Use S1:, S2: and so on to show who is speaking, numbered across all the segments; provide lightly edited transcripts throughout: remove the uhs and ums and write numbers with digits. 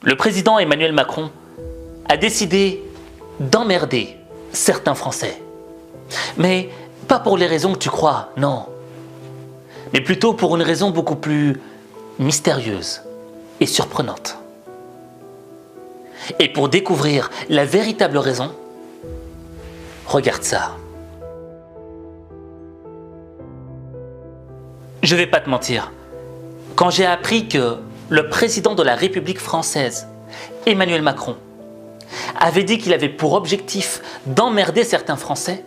S1: Le président Emmanuel Macron a décidé d'emmerder certains Français. Mais pas pour les raisons que tu crois, non. Mais plutôt pour une raison beaucoup plus mystérieuse et surprenante. Et pour découvrir la véritable raison, regarde ça. Je vais pas te mentir, quand j'ai appris que le président de la République française, Emmanuel Macron, avait dit qu'il avait pour objectif d'emmerder certains Français,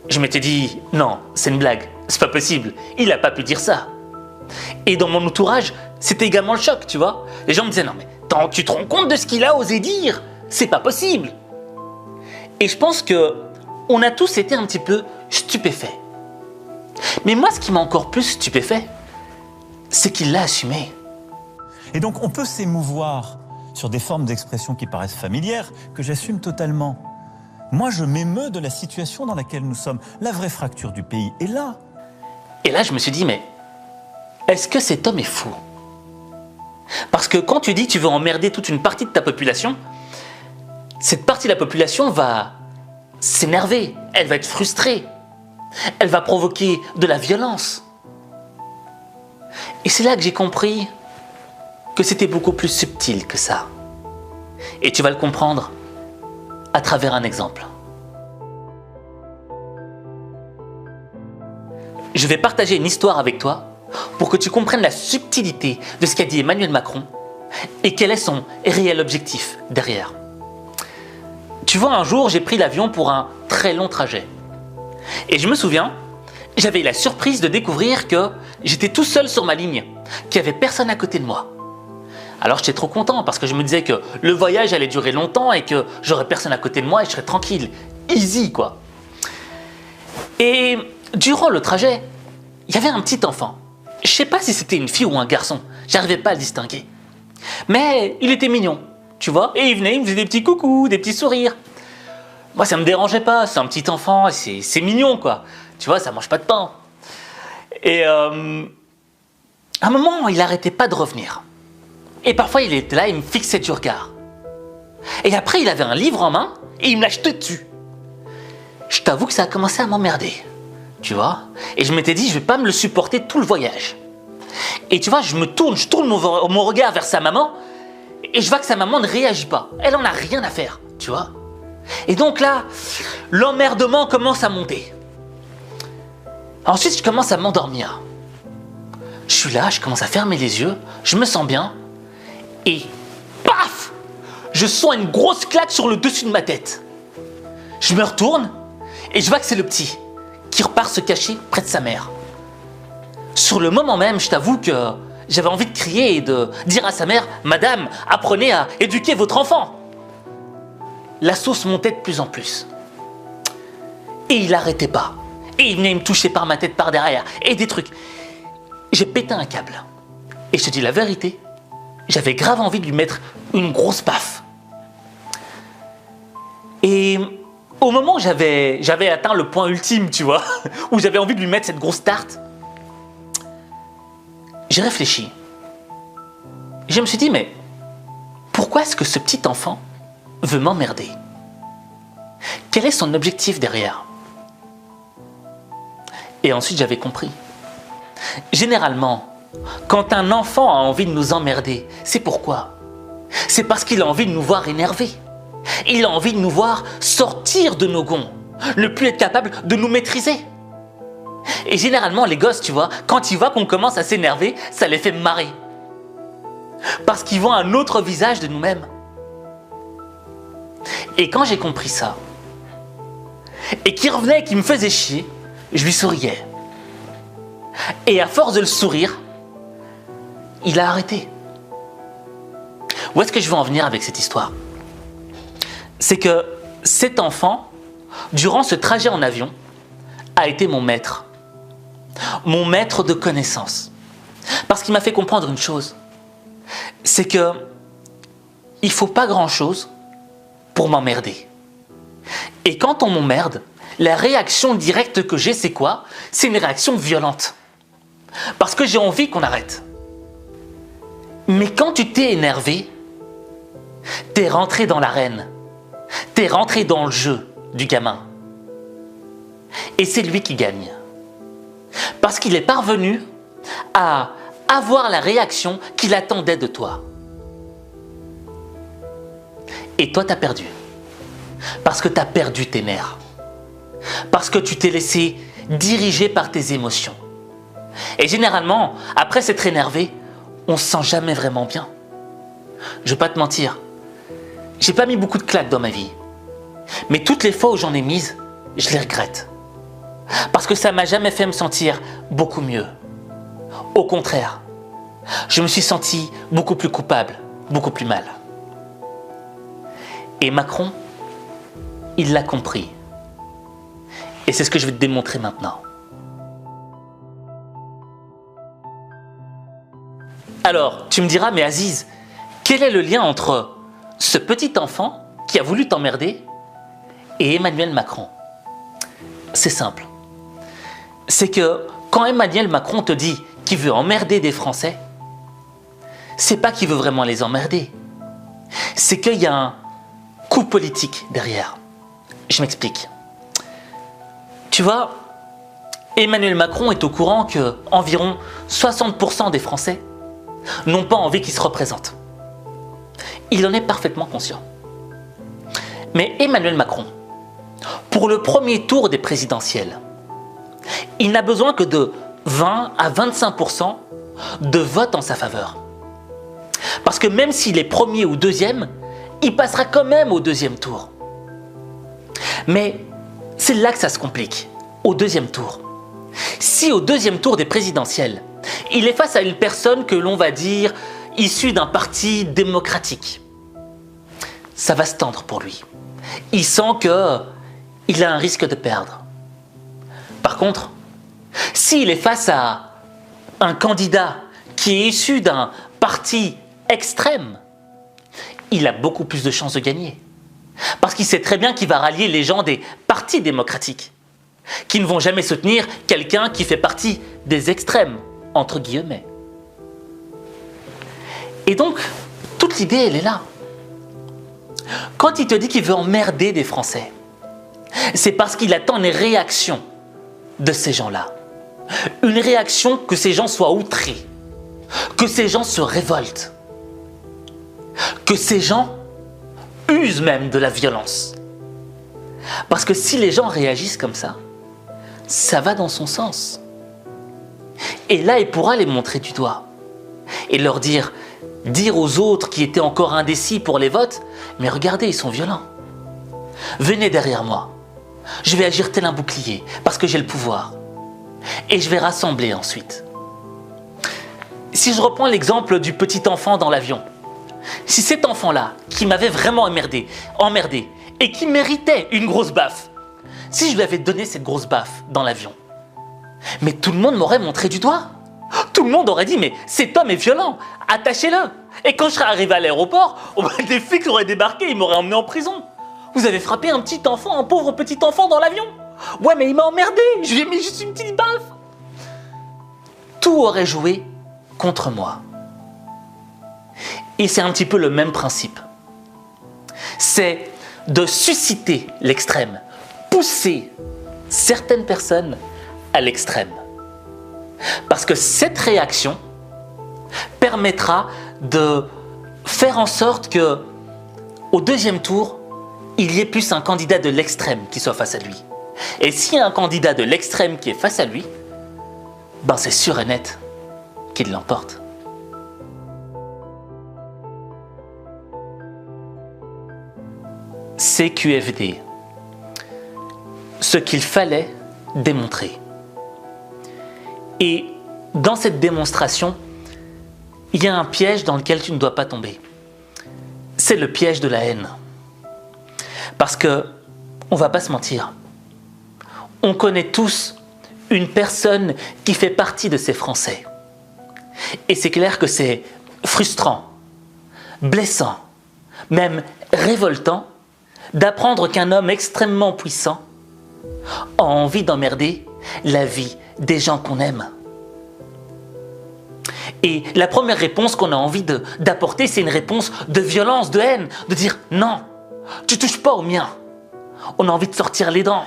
S1: je m'étais dit, non, c'est une blague, c'est pas possible, il n'a pas pu dire ça. Et dans mon entourage, c'était également le choc, tu vois. Les gens me disaient, non mais tu te rends compte de ce qu'il a osé dire? C'est pas possible. Et je pense que on a tous été un petit peu stupéfaits. Mais moi, ce qui m'a encore plus stupéfait, c'est qu'il l'a assumé.
S2: Et donc, on peut s'émouvoir sur des formes d'expression qui paraissent familières, que j'assume totalement. Moi, je m'émeus de la situation dans laquelle nous sommes. La vraie fracture du pays est là.
S1: Et là, je me suis dit, mais est-ce que cet homme est fou? Parce que quand tu dis que tu veux emmerder toute une partie de ta population, cette partie de la population va s'énerver, elle va être frustrée, elle va provoquer de la violence. Et c'est là que j'ai compris que c'était beaucoup plus subtil que ça. Et tu vas le comprendre à travers un exemple. Je vais partager une histoire avec toi pour que tu comprennes la subtilité de ce qu'a dit Emmanuel Macron et quel est son réel objectif derrière. Tu vois, un jour, j'ai pris l'avion pour un très long trajet. Et je me souviens, j'avais eu la surprise de découvrir que j'étais tout seul sur ma ligne, qu'il n'y avait personne à côté de moi. Alors j'étais trop content parce que je me disais que le voyage allait durer longtemps et que j'aurais personne à côté de moi et je serais tranquille, easy quoi. Et durant le trajet, il y avait un petit enfant. Je sais pas si c'était une fille ou un garçon, j'arrivais pas à le distinguer. Mais il était mignon, tu vois, et il venait, il me faisait des petits coucous, des petits sourires. Moi ça me dérangeait pas, c'est un petit enfant, c'est mignon quoi. Tu vois, ça mange pas de pain. Et à un moment, il arrêtait pas de revenir. Et parfois, il était là, il me fixait du regard. Et après, il avait un livre en main et il me l'a jeté dessus. Je t'avoue que ça a commencé à m'emmerder, tu vois. Et je m'étais dit, je vais pas me le supporter tout le voyage. Et tu vois, je tourne mon regard vers sa maman et je vois que sa maman ne réagit pas. Elle en a rien à faire, tu vois. Et donc là, l'emmerdement commence à monter. Ensuite, je commence à m'endormir. Je suis là, je commence à fermer les yeux, je me sens bien. Et paf! Je sens une grosse claque sur le dessus de ma tête. Je me retourne et je vois que c'est le petit qui repart se cacher près de sa mère. Sur le moment même, je t'avoue que j'avais envie de crier et de dire à sa mère « Madame, apprenez à éduquer votre enfant !» La sauce montait de plus en plus. Et il n'arrêtait pas. Et il venait me toucher par ma tête par derrière et des trucs. J'ai pété un câble. Et je te dis la vérité, j'avais grave envie de lui mettre une grosse baffe. Et au moment où j'avais atteint le point ultime, tu vois, où j'avais envie de lui mettre cette grosse tarte, j'ai réfléchi. Je me suis dit, mais pourquoi est-ce que ce petit enfant veut m'emmerder? Quel est son objectif derrière? Et ensuite, j'avais compris. Généralement, quand un enfant a envie de nous emmerder, c'est pourquoi? C'est parce qu'il a envie de nous voir énervés. Il a envie de nous voir sortir de nos gonds, ne plus être capable de nous maîtriser. Et généralement, les gosses, tu vois, quand ils voient qu'on commence à s'énerver, ça les fait marrer. Parce qu'ils voient un autre visage de nous-mêmes. Et quand j'ai compris ça, et qu'il revenait et qu'il me faisait chier, je lui souriais. Et à force de le sourire, il a arrêté. Où est-ce que je veux en venir avec cette histoire? C'est que cet enfant, durant ce trajet en avion, a été mon maître de connaissances. Parce qu'il m'a fait comprendre une chose, c'est que il ne faut pas grand-chose pour m'emmerder. Et quand on m'emmerde, la réaction directe que j'ai, c'est quoi? C'est une réaction violente. Parce que j'ai envie qu'on arrête. Mais quand tu t'es énervé, T'es rentré dans l'arène. T'es rentré dans le jeu du gamin. Et c'est lui qui gagne. Parce qu'il est parvenu à avoir la réaction qu'il attendait de toi. Et toi, t'as perdu. Parce que t'as perdu tes nerfs. Parce que tu t'es laissé diriger par tes émotions. Et généralement, après s'être énervé, on se sent jamais vraiment bien. Je vais pas te mentir, j'ai pas mis beaucoup de claques dans ma vie. Mais toutes les fois où j'en ai mises, je les regrette. Parce que ça m'a jamais fait me sentir beaucoup mieux. Au contraire, je me suis senti beaucoup plus coupable, beaucoup plus mal. Et Macron, il l'a compris. Et c'est ce que je vais te démontrer maintenant. Alors, tu me diras, mais Aziz, quel est le lien entre ce petit enfant qui a voulu t'emmerder et Emmanuel Macron? C'est simple. C'est que quand Emmanuel Macron te dit qu'il veut emmerder des Français, c'est pas qu'il veut vraiment les emmerder. C'est qu'il y a un coup politique derrière. Je m'explique. Tu vois, Emmanuel Macron est au courant que environ 60% des Français n'ont pas envie qu'il se représente. Il en est parfaitement conscient. Mais Emmanuel Macron, pour le premier tour des présidentielles, il n'a besoin que de 20 à 25% de vote en sa faveur. Parce que même s'il est premier ou deuxième, il passera quand même au deuxième tour. Mais c'est là que ça se complique, au deuxième tour. Si au deuxième tour des présidentielles, il est face à une personne que l'on va dire issue d'un parti démocratique, ça va se tendre pour lui. Il sent qu'il a un risque de perdre. Par contre, s'il est face à un candidat qui est issu d'un parti extrême, il a beaucoup plus de chances de gagner. Parce qu'il sait très bien qu'il va rallier les gens des partis démocratiques, qui ne vont jamais soutenir quelqu'un qui fait partie des extrêmes, entre guillemets. Et donc, toute l'idée, elle est là. Quand il te dit qu'il veut emmerder des Français, c'est parce qu'il attend une réaction de ces gens-là. Une réaction que ces gens soient outrés, que ces gens se révoltent, que ces gens usent même de la violence. Parce que si les gens réagissent comme ça va dans son sens. Et là, il pourra les montrer du doigt et leur dire aux autres qui étaient encore indécis pour les votes, mais regardez, ils sont violents. Venez derrière moi. Je vais agir tel un bouclier parce que j'ai le pouvoir. Et je vais rassembler ensuite. Si je reprends l'exemple du petit enfant dans l'avion, si cet enfant-là, qui m'avait vraiment emmerdé, et qui méritait une grosse baffe, si je lui avais donné cette grosse baffe dans l'avion, mais tout le monde m'aurait montré du doigt. Tout le monde aurait dit, mais cet homme est violent, attachez-le. Et quand je serais arrivé à l'aéroport, des flics auraient débarqué, ils m'auraient emmené en prison. Vous avez frappé un petit enfant, un pauvre petit enfant dans l'avion. Ouais, mais il m'a emmerdé, je lui ai mis juste une petite baffe. Tout aurait joué contre moi. Et c'est un petit peu le même principe. C'est de susciter l'extrême, pousser certaines personnes à l'extrême. Parce que cette réaction permettra de faire en sorte que, au deuxième tour, il y ait plus un candidat de l'extrême qui soit face à lui. Et s'il y a un candidat de l'extrême qui est face à lui, ben c'est sûr et net qu'il l'emporte. CQFD. Ce qu'il fallait démontrer. Et dans cette démonstration, il y a un piège dans lequel tu ne dois pas tomber. C'est le piège de la haine. Parce que, on va pas se mentir, on connaît tous une personne qui fait partie de ces Français. Et c'est clair que c'est frustrant, blessant, même révoltant d'apprendre qu'un homme extrêmement puissant a envie d'emmerder la vie des gens qu'on aime. Et la première réponse qu'on a envie d'apporter, c'est une réponse de violence, de haine, de dire non, tu touches pas au mien. On a envie de sortir les dents.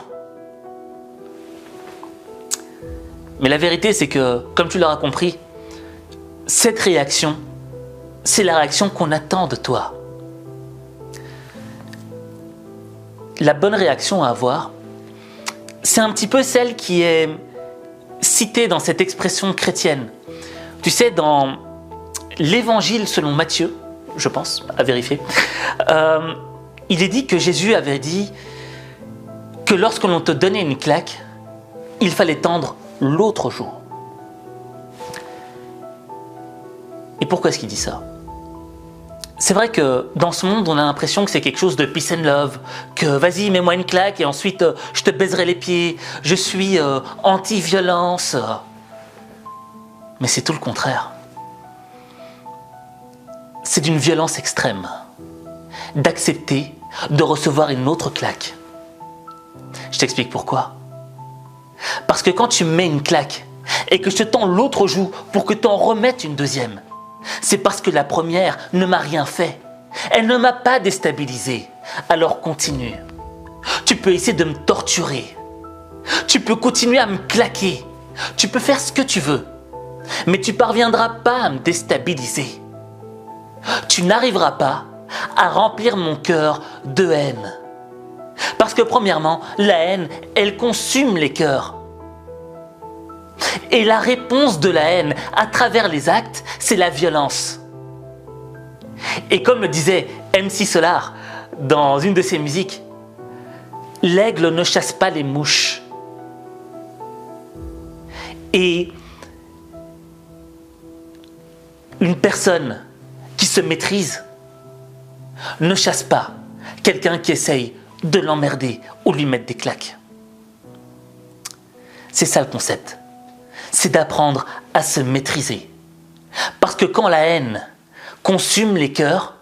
S1: Mais la vérité, c'est que, comme tu l'auras compris, cette réaction, c'est la réaction qu'on attend de toi. La bonne réaction à avoir, c'est un petit peu celle qui est citée dans cette expression chrétienne. Tu sais, dans l'Évangile selon Matthieu, je pense, à vérifier, il est dit que Jésus avait dit que lorsque l'on te donnait une claque, il fallait tendre l'autre joue. Et pourquoi est-ce qu'il dit ça? C'est vrai que dans ce monde, on a l'impression que c'est quelque chose de peace and love, que vas-y, mets-moi une claque et ensuite je te baiserai les pieds, je suis anti-violence. Mais c'est tout le contraire. C'est d'une violence extrême, d'accepter de recevoir une autre claque. Je t'explique pourquoi. Parce que quand tu mets une claque et que je te tends l'autre joue pour que tu en remettes une deuxième, c'est parce que la première ne m'a rien fait. Elle ne m'a pas déstabilisé. Alors continue. Tu peux essayer de me torturer. Tu peux continuer à me claquer. Tu peux faire ce que tu veux. Mais tu ne parviendras pas à me déstabiliser. Tu n'arriveras pas à remplir mon cœur de haine. Parce que premièrement, la haine, elle consume les cœurs. Et la réponse de la haine à travers les actes, c'est la violence. Et comme le disait MC Solar dans une de ses musiques, l'aigle ne chasse pas les mouches. Et une personne qui se maîtrise ne chasse pas quelqu'un qui essaye de l'emmerder ou lui mettre des claques. C'est ça le concept. C'est d'apprendre à se maîtriser. Parce que quand la haine consume les cœurs,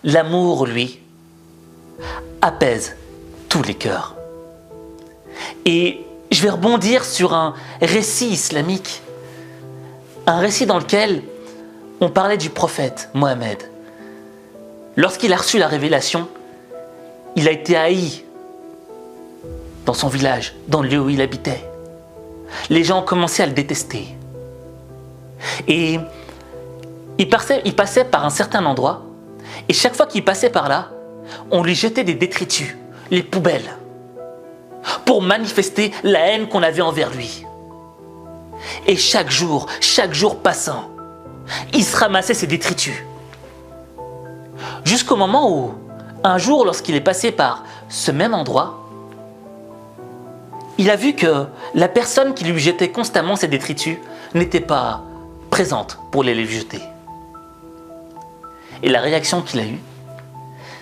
S1: l'amour, lui, apaise tous les cœurs. Et je vais rebondir sur un récit islamique, un récit dans lequel on parlait du prophète Mohammed. Lorsqu'il a reçu la révélation, il a été haï dans son village, dans le lieu où il habitait. Les gens ont commencé à le détester. Et il passait par un certain endroit, et chaque fois qu'il passait par là, on lui jetait des détritus, les poubelles, pour manifester la haine qu'on avait envers lui. Et chaque jour passant, il se ramassait ces détritus. Jusqu'au moment où, un jour, lorsqu'il est passé par ce même endroit, il a vu que la personne qui lui jetait constamment ces détritus n'était pas présente pour les lui jeter. Et la réaction qu'il a eue,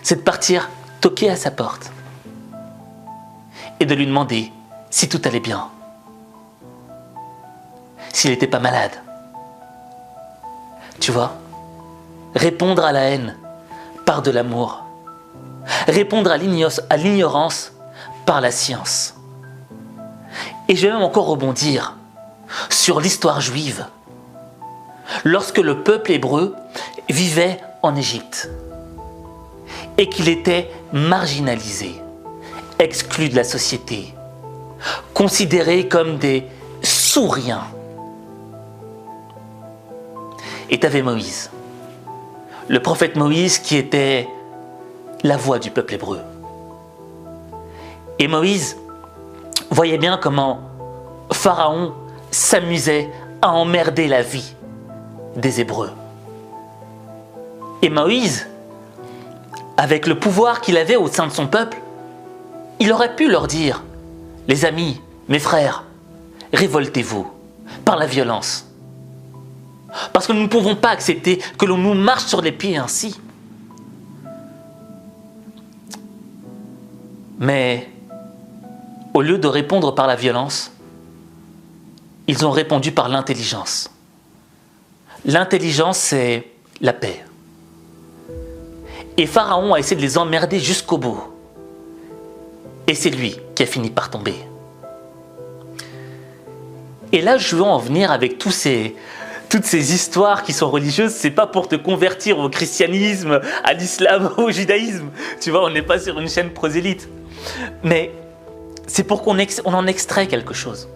S1: c'est de partir toquer à sa porte et de lui demander si tout allait bien, s'il n'était pas malade. Tu vois, répondre à la haine par de l'amour, répondre à l'ignorance par la science. Et je vais même encore rebondir sur l'histoire juive. Lorsque le peuple hébreu vivait en Égypte et qu'il était marginalisé, exclu de la société, considéré comme des sous-riens. Et tu avais Moïse, le prophète Moïse qui était la voix du peuple hébreu. Et Moïse voyait bien comment Pharaon s'amusait à emmerder la vie des Hébreux. Et Moïse, avec le pouvoir qu'il avait au sein de son peuple, il aurait pu leur dire « Les amis, mes frères, révoltez-vous par la violence. Parce que nous ne pouvons pas accepter que l'on nous marche sur les pieds ainsi. » Mais au lieu de répondre par la violence, ils ont répondu par l'intelligence. L'intelligence, c'est la paix. Et Pharaon a essayé de les emmerder jusqu'au bout. Et c'est lui qui a fini par tomber. Et là, je veux en venir avec tous toutes ces histoires qui sont religieuses, c'est pas pour te convertir au christianisme, à l'islam, au judaïsme. Tu vois, on n'est pas sur une chaîne prosélyte. Mais c'est pour qu'on en extrait quelque chose.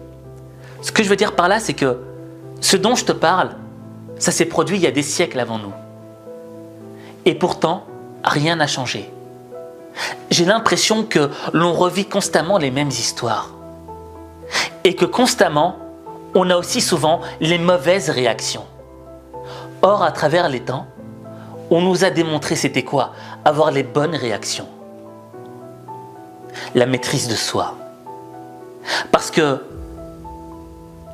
S1: Ce que je veux dire par là, c'est que ce dont je te parle, ça s'est produit il y a des siècles avant nous. Et pourtant, rien n'a changé. J'ai l'impression que l'on revit constamment les mêmes histoires. Et que constamment, on a aussi souvent les mauvaises réactions. Or, à travers les temps, on nous a démontré c'était quoi avoir les bonnes réactions. La maîtrise de soi. Parce que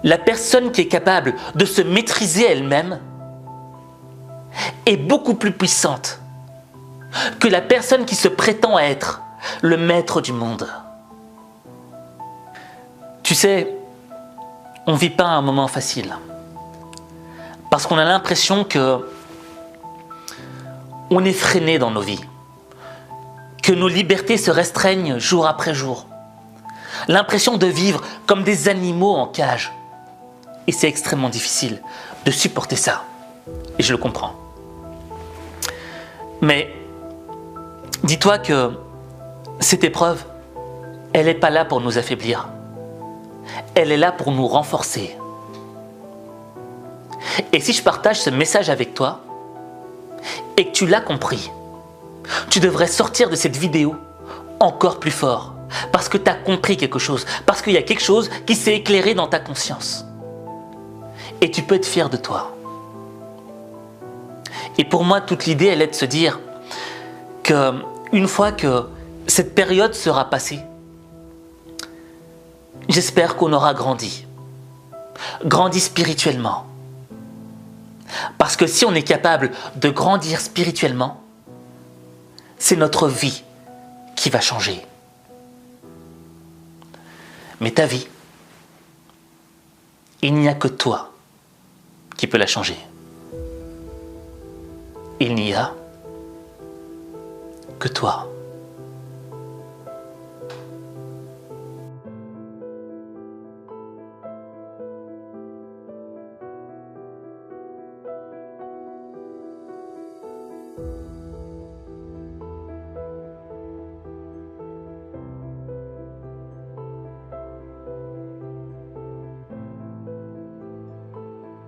S1: la personne qui est capable de se maîtriser elle-même est beaucoup plus puissante que la personne qui se prétend être le maître du monde. Tu sais, on ne vit pas un moment facile. Parce qu'on a l'impression que on est freiné dans nos vies. Que nos libertés se restreignent jour après jour. L'impression de vivre comme des animaux en cage. Et c'est extrêmement difficile de supporter ça. Et je le comprends. Mais dis-toi que cette épreuve, elle n'est pas là pour nous affaiblir. Elle est là pour nous renforcer. Et si je partage ce message avec toi, et que tu l'as compris, tu devrais sortir de cette vidéo encore plus fort. Parce que tu as compris quelque chose. Parce qu'il y a quelque chose qui s'est éclairé dans ta conscience. Et tu peux être fier de toi. Et pour moi, toute l'idée, elle est de se dire qu'une fois que cette période sera passée, j'espère qu'on aura grandi. Grandi spirituellement. Parce que si on est capable de grandir spirituellement, c'est notre vie qui va changer. Mais ta vie, il n'y a que toi qui peux la changer. Il n'y a que toi.